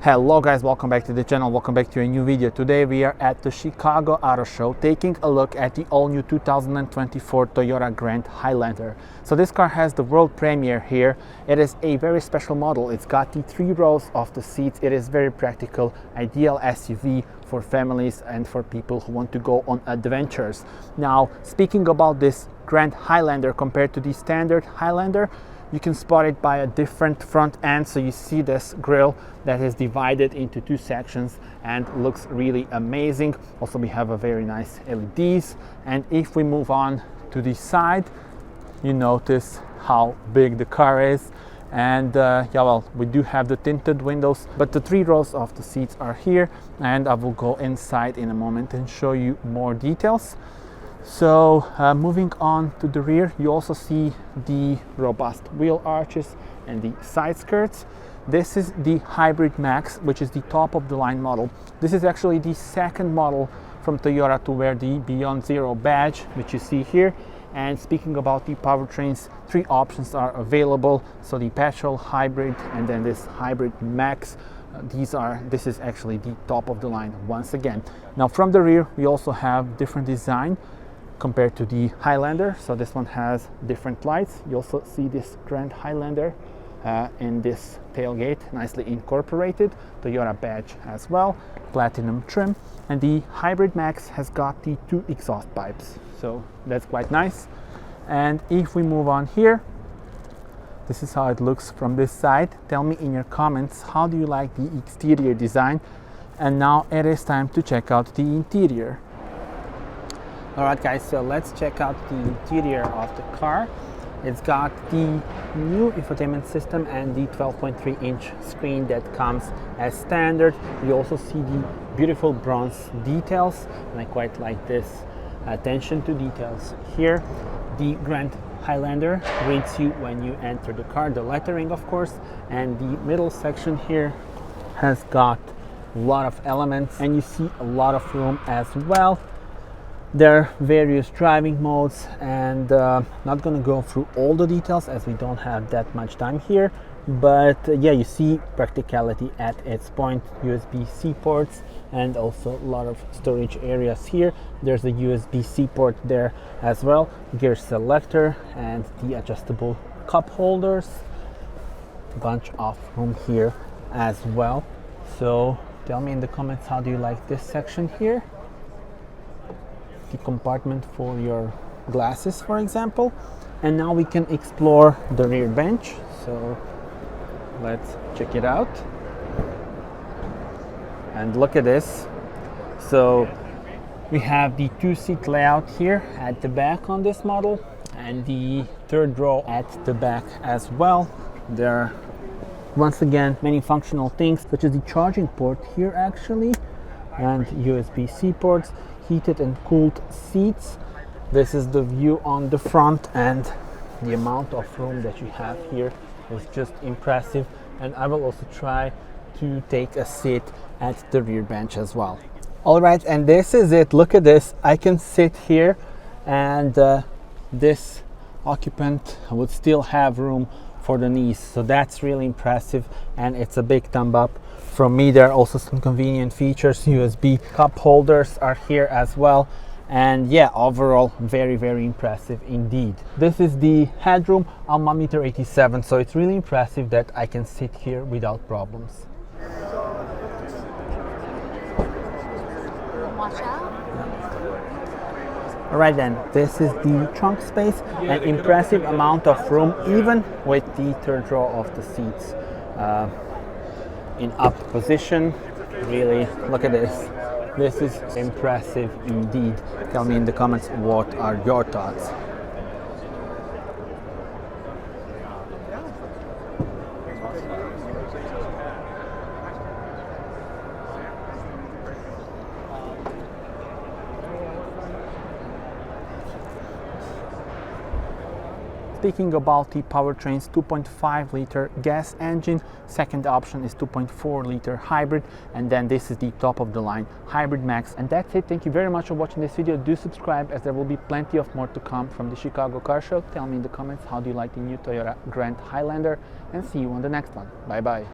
Hello guys, welcome back to the channel, welcome back to a new video. Today we are at the Chicago Auto Show taking a look at the all-new 2024 Toyota Grand Highlander. So this car has the world premiere here. It is a very special model. It's got the 3 rows of the seats. It is very practical, ideal SUV for families and for people who want to go on adventures. Now, speaking about this Grand Highlander compared to the standard Highlander, you can spot it by a different front end. So you see this grille that is divided into 2 sections and looks really amazing. Also, we have a very nice LEDs. And if we move on to the side, you notice how big the car is. And we do have the tinted windows, but the 3 rows of the seats are here. And I will go inside in a moment and show you more details. So moving on to the rear, you also see the robust wheel arches and the side skirts. This is the Hybrid Max, which is the top of the line model. This is actually the second model from Toyota to wear the Beyond Zero badge, which you see here. And speaking about the powertrains, 3 options are available. So the petrol, hybrid, and then this Hybrid Max. This is actually the top of the line once again. Now from the rear, we also have different design compared to the Highlander. So this one has different lights. You also see this Grand Highlander in this tailgate, nicely incorporated. Toyota badge as well, platinum trim. And the Hybrid Max has got the 2 exhaust pipes. So that's quite nice. And if we move on here, this is how it looks from this side. Tell me in your comments, how do you like the exterior design? And now it is time to check out the interior. Alright guys, so let's check out the interior of the car. It's got the new infotainment system and the 12.3-inch screen that comes as standard. You also see the beautiful bronze details, and I quite like this attention to details here. The Grand Highlander greets you when you enter the car, the lettering of course, and the middle section here has got a lot of elements, and you see a lot of room as well. There are various driving modes, and not going to go through all the details as we don't have that much time here, but yeah, you see practicality at its point. USB-C ports and also a lot of storage areas here. There's a USB-C port there as well, gear selector and the adjustable cup holders, a bunch of room here as well. So tell me in the comments, how do you like this section here? The compartment for your glasses, for example. And now we can explore the rear bench, so let's check it out. And look at this. So we have the 2-seat layout here at the back on this model, and the 3rd row at the back as well. There are once again many functional things, such as the charging port here actually, and USB-C ports, heated and cooled seats. This is the view on the front, and the amount of room that you have here is just impressive. And I will also try to take a seat at the rear bench as well. All right, and this is it. Look at this. I can sit here, and this occupant would still have room for the knees, so that's really impressive, and it's a big thumb up from me. There are also some convenient features. USB cup holders are here as well, and yeah, overall very impressive indeed. This is the headroom. I'm 1.87 m, so it's really impressive that I can sit here without problems. Watch out. Alright then, this is the trunk space, an impressive amount of room even with the 3rd row of the seats in up position. Really, look at this. This is impressive indeed. Tell me in the comments, what are your thoughts? Speaking about the powertrains, 2.5 liter gas engine, second option is 2.4 liter hybrid, and then this is the top of the line Hybrid Max. And that's it. Thank you very much for watching this video. Do subscribe, as there will be plenty of more to come from the Chicago Car Show. Tell me in the comments, how do you like the new Toyota Grand Highlander, and see you on the next one. Bye bye.